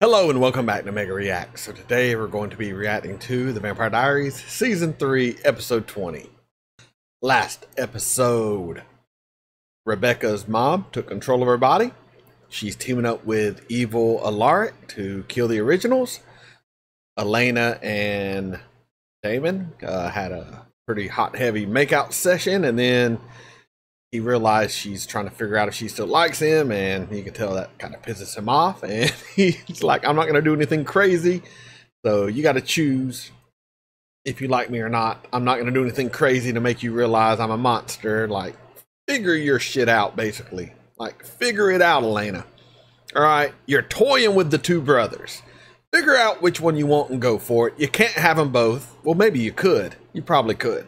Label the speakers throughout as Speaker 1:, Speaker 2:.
Speaker 1: Hello and welcome back to Mega React. So today we're going to be reacting to The Vampire Diaries Season 3 Episode 20. Last episode, Rebecca's mom took control of her body. She's teaming up with evil Alaric to kill the originals. Elena and Damon had a pretty hot heavy makeout session, and then he realized she's trying to figure out if she still likes him, and you can tell that kind of pisses him off, and he's like, I'm not going to do anything crazy, so you got to choose if you like me or not. I'm not going to do anything crazy to make you realize I'm a monster. Like, figure your shit out, basically. Like, figure it out, Elena. All right, you're toying with the two brothers. Figure out which one you want and go for it. You can't have them both. Well, maybe you could. You probably could.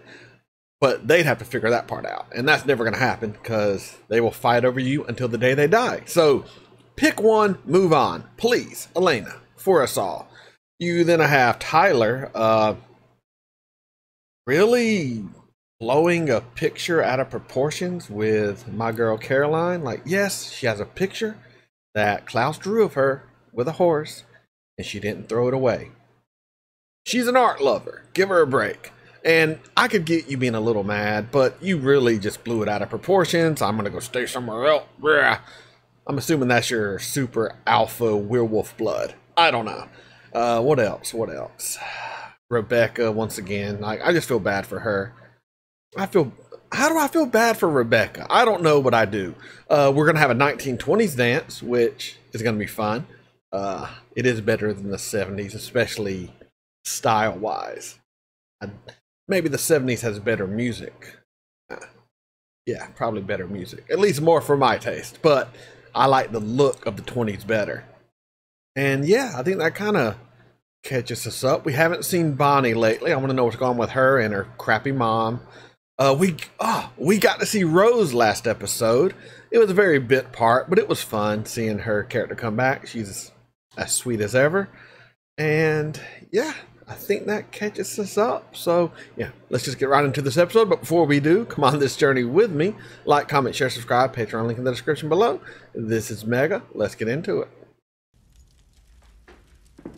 Speaker 1: But they'd have to figure that part out. And that's never going to happen because they will fight over you until the day they die. So pick one, move on. Please, Elena, for us all. You then have Tyler really blowing a picture out of proportions with my girl Caroline. Like, yes, she has a picture that Klaus drew of her with a horse, and she didn't throw it away. She's an art lover. Give her a break. And I could get you being a little mad, but you really just blew it out of proportions. I'm going to go stay somewhere else. I'm assuming that's your super alpha werewolf blood. I don't know. What else? What else? Rebecca, once again. I just feel bad for her. How do I feel bad for Rebecca? I don't know, but I do. We're going to have a 1920s dance, which is going to be fun. It is better than the 70s, especially style-wise. Maybe the 70s has better music. Yeah, probably better music. At least more for my taste. But I like the look of the 20s better. And yeah, I think that kind of catches us up. We haven't seen Bonnie lately. I want to know what's going on with her and her crappy mom. We got to see Rose last episode. It was a very bit part, but it was fun seeing her character come back. She's as sweet as ever. And yeah, I think that catches us up. So yeah, let's just get right into this episode. But before we do, come on this journey with me. Like, comment, share, subscribe. Patreon link in the description below. This is Mega. Let's get into it.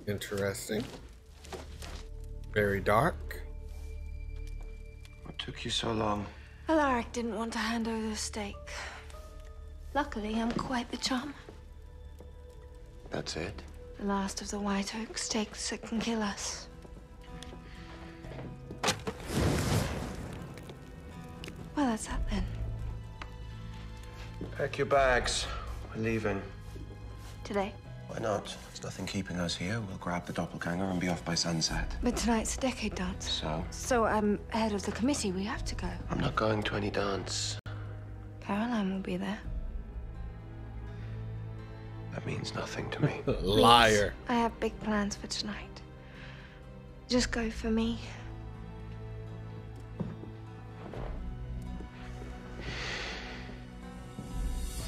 Speaker 1: Interesting. Very dark.
Speaker 2: What took you so long?
Speaker 3: Alaric didn't want to hand over the stake. Luckily, I'm quite the charmer.
Speaker 2: That's it?
Speaker 3: The last of the white oak stakes that can kill us. Well, that's that then.
Speaker 2: Pack your bags. We're leaving.
Speaker 3: Today?
Speaker 2: Why not? There's nothing keeping us here. We'll grab the doppelganger and be off by sunset.
Speaker 3: But tonight's a decade dance.
Speaker 2: So?
Speaker 3: So I'm head of the committee. We have to go.
Speaker 2: I'm not going to any dance.
Speaker 3: Caroline will be there.
Speaker 2: That means nothing to me.
Speaker 1: Liar.
Speaker 3: Please, I have big plans for tonight. Just go for me.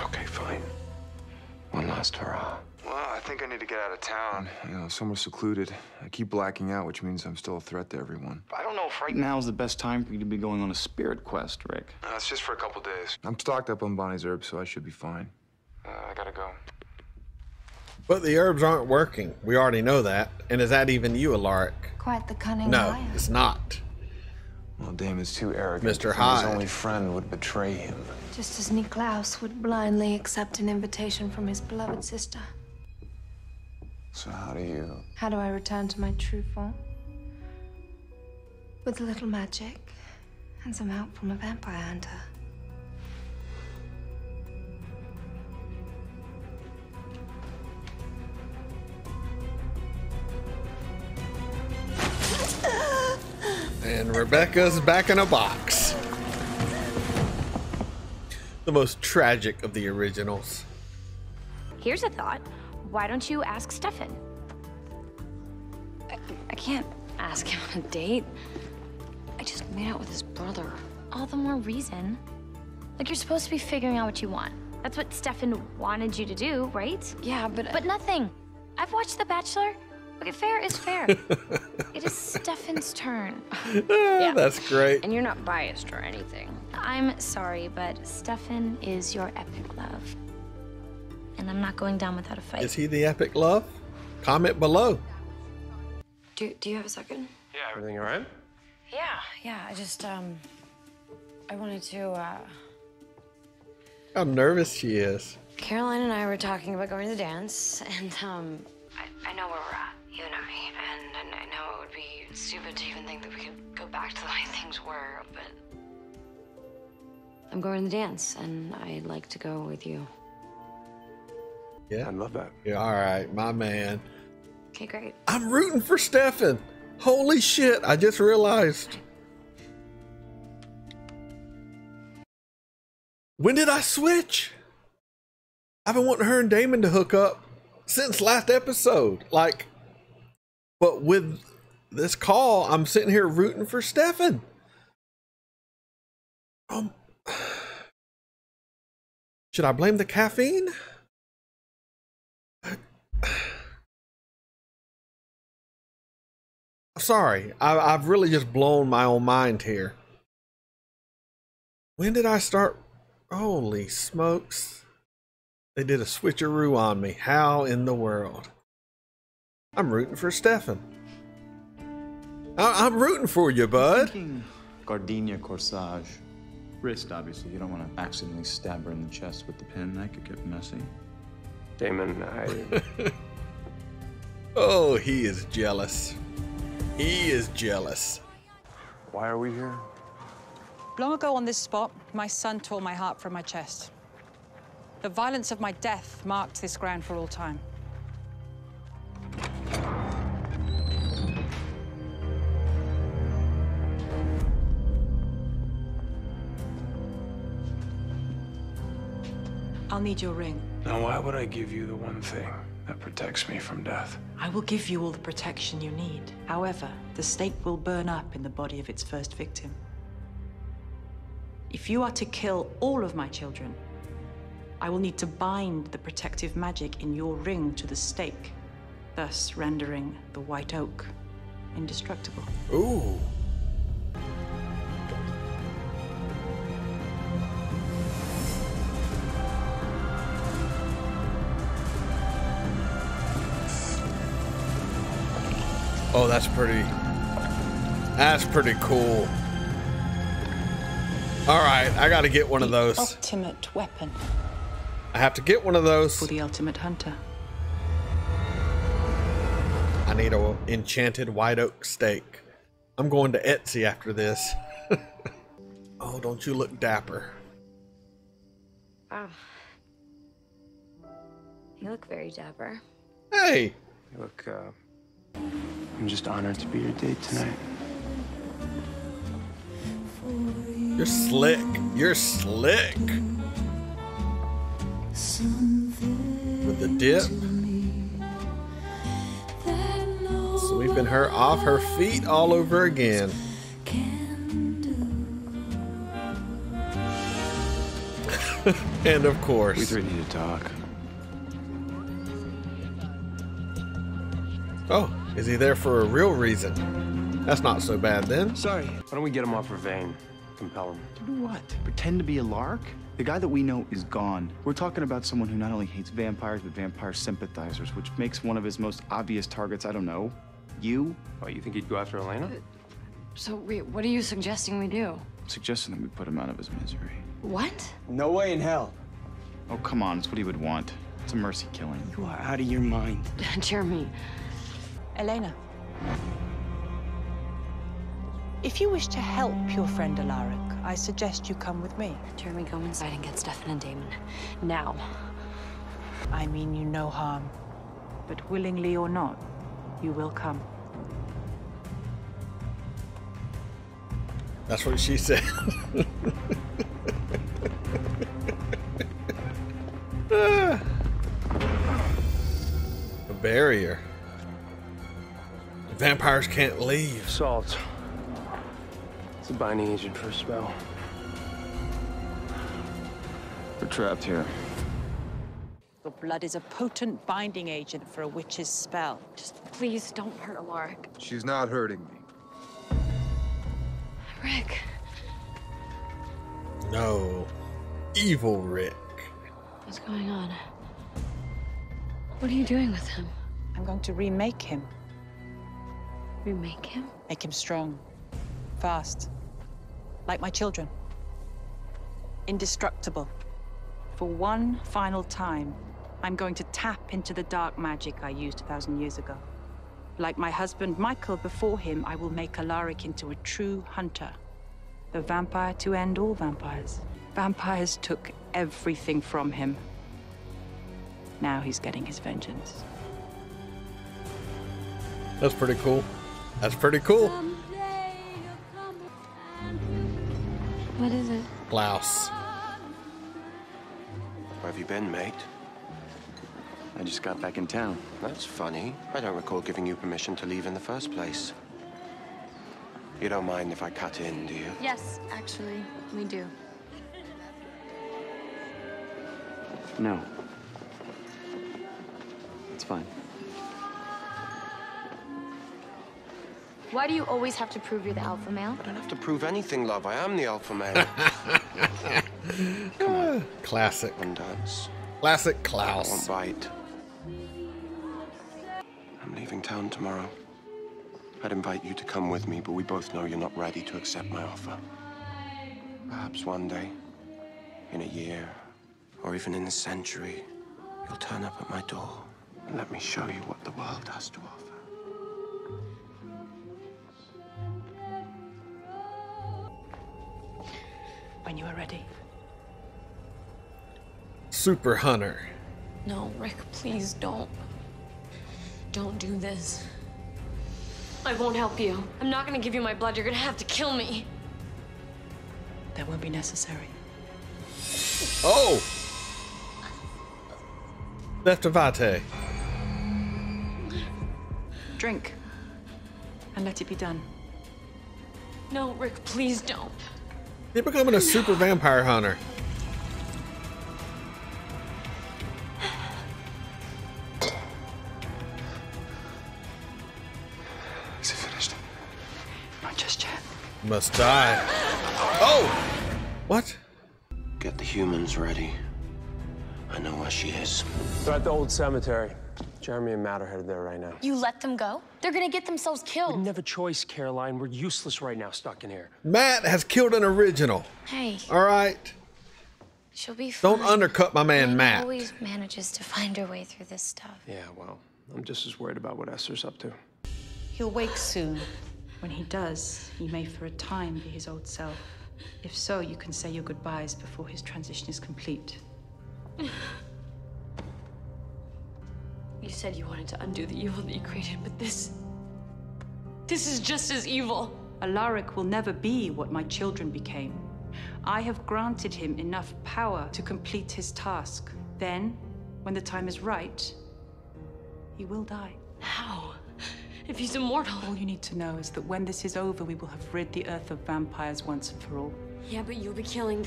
Speaker 2: Okay, fine. One last hurrah.
Speaker 4: Well, I think I need to get out of town. You know, somewhere secluded. I keep blacking out, which means I'm still a threat to everyone. I don't know if right
Speaker 5: Now is the best time for you to be going on a spirit quest, Rick.
Speaker 4: It's just for a couple days. I'm stocked up on Bonnie's herbs, so I should be fine. I gotta go.
Speaker 1: But the herbs aren't working. We already know that. And is that even you, Alaric?
Speaker 3: Quite the cunning
Speaker 1: No,
Speaker 3: liar.
Speaker 1: it's not.
Speaker 4: Well, Damon's too arrogant.
Speaker 1: Mr.
Speaker 4: His
Speaker 1: Hyde.
Speaker 4: only friend would betray him.
Speaker 3: Just as Niklaus would blindly accept an invitation from his beloved sister.
Speaker 4: So how do you...
Speaker 3: How do I return to my true form? With a little magic and some help from a vampire hunter.
Speaker 1: And Rebecca's back in a box. The most tragic of the originals.
Speaker 6: Here's a thought. Why don't you ask Stefan? I can't ask him on a date. I just made out with his brother. All the more reason. Like, you're supposed to be figuring out what you want. That's what Stefan wanted you to do, right?
Speaker 3: Yeah,
Speaker 6: But nothing. I've watched The Bachelor. Okay, fair is fair. It is Stefan's turn.
Speaker 1: Yeah. That's great.
Speaker 6: And you're not biased or anything. I'm sorry, but Stefan is your epic love. And I'm not going down without a fight.
Speaker 1: Is he the epic love? comment below.
Speaker 3: Do you have a second?
Speaker 2: Yeah, everything all right?
Speaker 3: Yeah. I just I wanted to.
Speaker 1: How nervous she is.
Speaker 3: Caroline and I were talking about going to the dance, and I know where we're at, you and I know it would be stupid to even think that we could go back to the way things were, but I'm going to the dance, and I'd like to go with you.
Speaker 1: Yeah.
Speaker 2: I'd love that.
Speaker 1: Yeah, all right, my man.
Speaker 3: Okay, great.
Speaker 1: I'm rooting for Stefan. Holy shit, I just realized. When did I switch? I've been wanting her and Damon to hook up since last episode. Like, but with this call, I'm sitting here rooting for Stefan. Should I blame the caffeine? Sorry, I've really just blown my own mind here. When did I start? Holy smokes. They did a switcheroo on me. How in the world? I'm rooting for Stefan. I'm rooting for you, bud.
Speaker 5: Thinking gardenia corsage. Wrist, obviously. You don't want to accidentally stab her in the chest with the pin. That could get messy.
Speaker 2: Damon,
Speaker 1: Oh, he is jealous. He is jealous.
Speaker 2: Why are we here?
Speaker 7: Long ago on this spot, my son tore my heart from my chest. The violence of my death marked this ground for all time. I'll need your ring.
Speaker 2: Now, why would I give you the one thing that protects me from death?
Speaker 8: I will give you all the protection you need. However, the stake will burn up in the body of its first victim. If you are to kill all of my children, I will need to bind the protective magic in your ring to the stake, thus rendering the white oak indestructible.
Speaker 1: Ooh. Oh, that's pretty. That's pretty cool. All right, I got to get one of those.
Speaker 8: Ultimate weapon
Speaker 1: I have to get one of those.
Speaker 8: for the ultimate hunter.
Speaker 1: I need a enchanted white oak stake. I'm going to Etsy after this. Oh, don't you look dapper.
Speaker 3: Wow. You look very dapper.
Speaker 1: Hey,
Speaker 2: You look, I'm just honored to be your date tonight.
Speaker 1: you're slick. You're slick. With the dip. Sweeping her off her feet all over again. And of course.
Speaker 2: We three need to talk.
Speaker 1: Oh, is he there for a real reason? That's not so bad then.
Speaker 2: Sorry. Why don't we get him off her vein? Compel him.
Speaker 5: To do what? Pretend to be a lark? The guy that we know is gone. We're talking about someone who not only hates vampires, but vampire sympathizers, which makes one of his most obvious targets, I don't know, you?
Speaker 2: Oh, you think he'd go after Elena?
Speaker 3: So, wait, what are you suggesting we do?
Speaker 5: Suggesting that we put him out of his misery.
Speaker 3: What?
Speaker 9: No way in hell.
Speaker 5: Oh, come on, it's what he would want. It's a mercy killing.
Speaker 9: You are out of your mind.
Speaker 3: Jeremy.
Speaker 7: Elena. If you wish to help your friend Alaric, I suggest you come with me.
Speaker 3: Jeremy, go inside and get Stefan and Damon. Now.
Speaker 8: I mean you no harm, but willingly or not, you will come.
Speaker 1: That's what she said. A barrier. Vampires can't leave.
Speaker 2: Salt. It's a binding agent for a spell.
Speaker 5: We're trapped here.
Speaker 7: Your blood is a potent binding agent for a witch's spell.
Speaker 3: Just please don't hurt Alaric.
Speaker 4: She's not hurting me.
Speaker 3: Rick.
Speaker 1: No. Evil Rick.
Speaker 3: What's going on? What are you doing with him?
Speaker 7: I'm I'm going to remake him.
Speaker 6: Remake him?
Speaker 7: Make him strong, fast, like my children. Indestructible. For one final time, I'm going to tap into the dark magic I used 1,000 years ago. Like my husband Michael before him, I will make Alaric into a true hunter. The vampire to end all vampires. Vampires took everything from him. Now he's getting his vengeance.
Speaker 1: That's pretty cool. That's pretty cool.
Speaker 6: What is it?
Speaker 1: Klaus.
Speaker 2: Where have you been, mate?
Speaker 5: I just got back in town.
Speaker 2: That's funny. I don't recall giving you permission to leave in the first place. You don't mind if I cut in, do you?
Speaker 6: Yes, actually, we do.
Speaker 5: No. It's fine.
Speaker 6: Why do you always have to prove you're the alpha male?
Speaker 2: I don't have to prove anything, love. I am the alpha male. Come on.
Speaker 1: Classic.
Speaker 2: One dance.
Speaker 1: Classic
Speaker 2: One
Speaker 1: Klaus.
Speaker 2: bite. I'm leaving town tomorrow. I'd invite you to come with me, but we both know you're not ready to accept my offer. Perhaps one day, in a year, or even in a century, you'll turn up at my door and let me show you what the world has to offer.
Speaker 7: When you are ready.
Speaker 1: Super Hunter.
Speaker 3: No, Rick, please don't. Don't do this. I won't help you. I'm not gonna give you my blood. You're gonna have to kill me.
Speaker 7: That won't be necessary.
Speaker 1: Oh! Left of Vate.
Speaker 7: Drink. And let it be done.
Speaker 3: No, Rick, please don't.
Speaker 1: You're becoming a super vampire hunter.
Speaker 4: Is it finished?
Speaker 7: Not just yet.
Speaker 1: Must die. Oh! What?
Speaker 2: Get the humans ready. I know where she is.
Speaker 9: They're at the old cemetery. Jeremy and Matt are headed there right now.
Speaker 6: You let them go? They're gonna get themselves
Speaker 9: We
Speaker 6: killed.
Speaker 9: didn't have a choice, Caroline. We're useless right now, stuck in here.
Speaker 1: Matt has killed an original.
Speaker 6: Hey,
Speaker 1: All right.
Speaker 6: she'll be fine.
Speaker 1: Don't undercut my man,
Speaker 6: Jane
Speaker 1: Matt.
Speaker 6: always manages to find her way through this stuff.
Speaker 9: Yeah, well, I'm just as worried about what Esther's up to.
Speaker 8: He'll wake soon. When he does, he may for a time be his old self. If so, you can say your goodbyes before his transition is complete.
Speaker 3: You said you wanted to undo the evil that you created, but this is just as evil.
Speaker 8: Alaric will never be what my children became. I have granted him enough power to complete his task. Then, when the time is right, he will die.
Speaker 3: How? If he's immortal.
Speaker 8: All you need to know is that when this is over, we will have rid the Earth of vampires once and for all.
Speaker 3: Yeah, but you'll be killing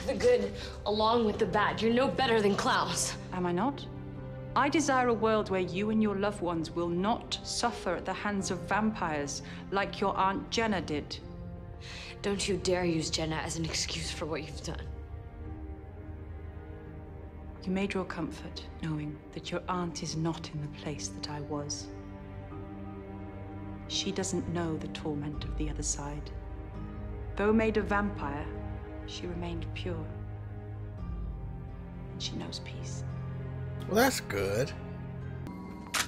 Speaker 3: the good along with the bad. You're no better than Klaus.
Speaker 8: Am I not? I desire a world where you and your loved ones will not suffer at the hands of vampires like your Aunt Jenna did.
Speaker 3: Don't you dare use Jenna as an excuse for what you've done.
Speaker 8: You may draw comfort knowing that your aunt is not in the place that I was. She doesn't know the torment of the other side. Though made a vampire, she remained pure. And she knows peace.
Speaker 1: Well, that's good.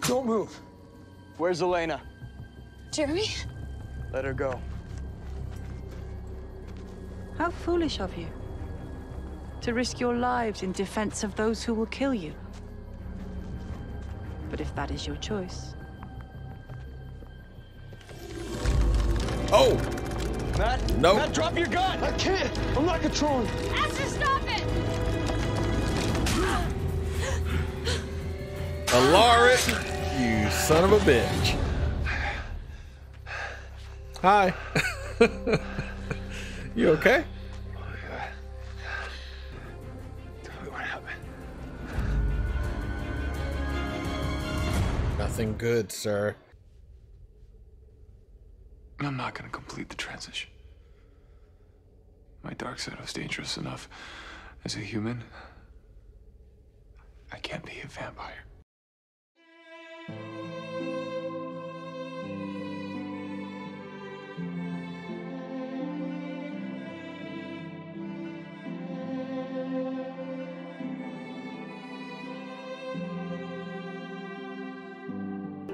Speaker 9: Don't move. Where's Elena?
Speaker 3: Jeremy?
Speaker 9: Let her go.
Speaker 8: How foolish of you to risk your lives in defense of those who will kill you. But if that is your choice.
Speaker 1: Oh!
Speaker 9: Matt?
Speaker 1: No.
Speaker 9: Matt, drop your gun! I can't! I'm not controlling.
Speaker 6: Esther, stop it!
Speaker 1: Alaric, you son of a bitch. Hi. You okay?
Speaker 4: Tell me what happened.
Speaker 1: Nothing good, sir.
Speaker 4: I'm not gonna complete the transition. My dark side was dangerous enough as a human. I can't be a vampire.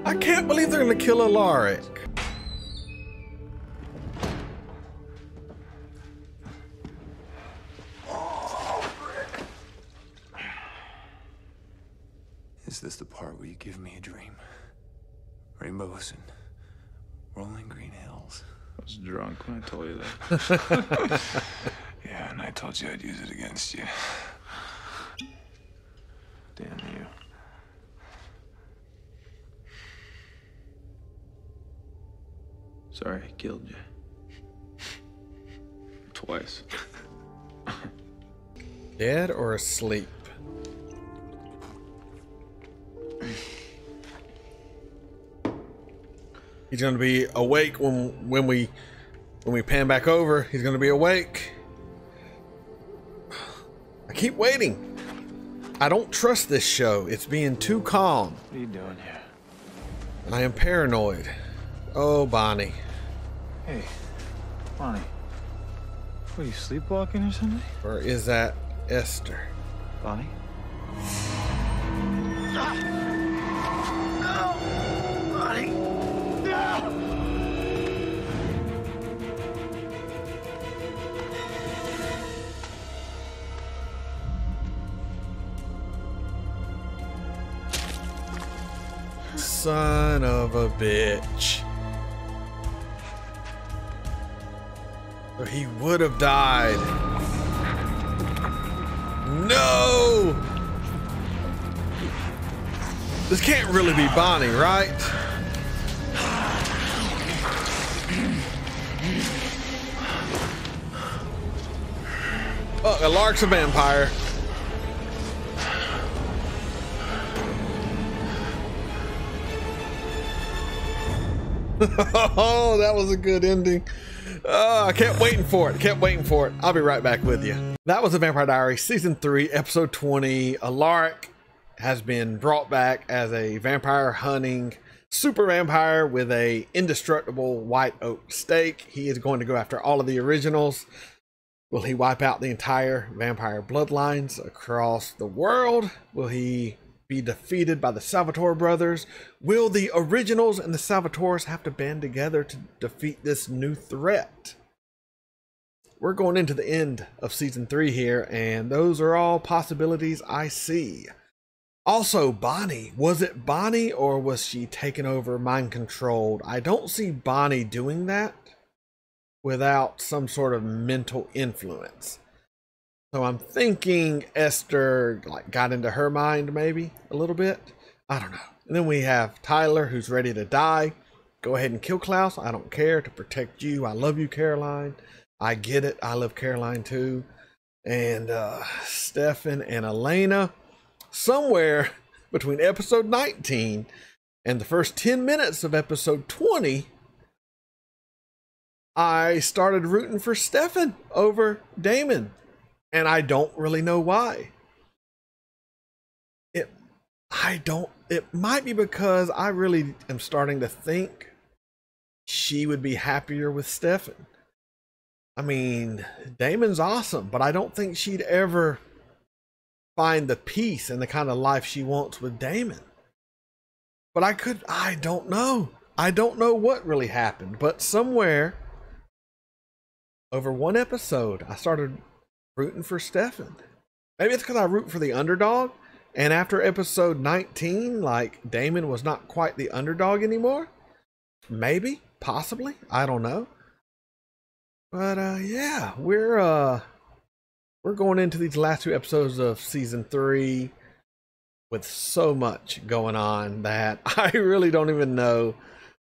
Speaker 1: I can't believe they're gonna kill Alaric.
Speaker 4: Is this the part where you give me a dream? Rainbows and rolling green hills.
Speaker 5: I was drunk when I told you that.
Speaker 4: Yeah, and I told you I'd use it against you.
Speaker 5: Damn you. Sorry, I killed you. Twice.
Speaker 1: Dead or asleep? He's gonna be awake when we pan back over. He's gonna be awake. I keep waiting. I don't trust this show. It's being too calm.
Speaker 5: What are you doing here?
Speaker 1: I am paranoid. Oh, Bonnie.
Speaker 5: Hey, Bonnie. What, are you sleepwalking or something?
Speaker 1: Or is that Esther?
Speaker 5: Bonnie?
Speaker 1: Son of a bitch. Or he would have died. No! This can't really be Bonnie, right? Oh, Alaric's a vampire. Oh, that was a good ending. I kept waiting for it. I'll be right back with you. That was The Vampire Diaries, Season 3, Episode 20. Alaric has been brought back as a vampire hunting super vampire with a indestructible white oak stake. He is going to go after all of the originals. Will he wipe out the entire vampire bloodlines across the world? Will he be defeated by the Salvatore brothers? Will the originals and the Salvatores have to band together to defeat this new threat? We're going into the end of Season 3 here, and those are all possibilities I see. Also, Bonnie. Was it Bonnie, or was she taken over, mind controlled? I don't see Bonnie doing that without some sort of mental influence. So I'm thinking Esther got into her mind maybe a little bit. I don't know. And then we have Tyler, who's ready to die. Go ahead and kill Klaus. I don't care, to protect you. I love you, Caroline. I get it. I love Caroline too. And Stefan and Elena. Somewhere between episode 19 and the first 10 minutes of episode 20, I started rooting for Stefan over Damon. And I don't really know why. It might be because I really am starting to think she would be happier with Stefan. I mean, Damon's awesome, but I don't think she'd ever find the peace and the kind of life she wants with Damon. But I don't know. I don't know what really happened, but somewhere over one episode, I started rooting for Stefan. Maybe it's because I root for the underdog, and after episode 19, Damon was not quite the underdog anymore. Maybe, possibly, I don't know. But yeah, we're going into these last two episodes of Season 3 with so much going on that I really don't even know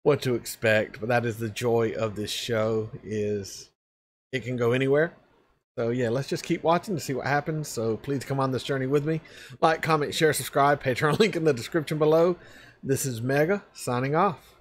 Speaker 1: what to expect. But that is the joy of this show, is it can go anywhere. So yeah, let's just keep watching to see what happens. So please come on this journey with me. Like, comment, share, subscribe. Patreon link in the description below. This is Mega signing off.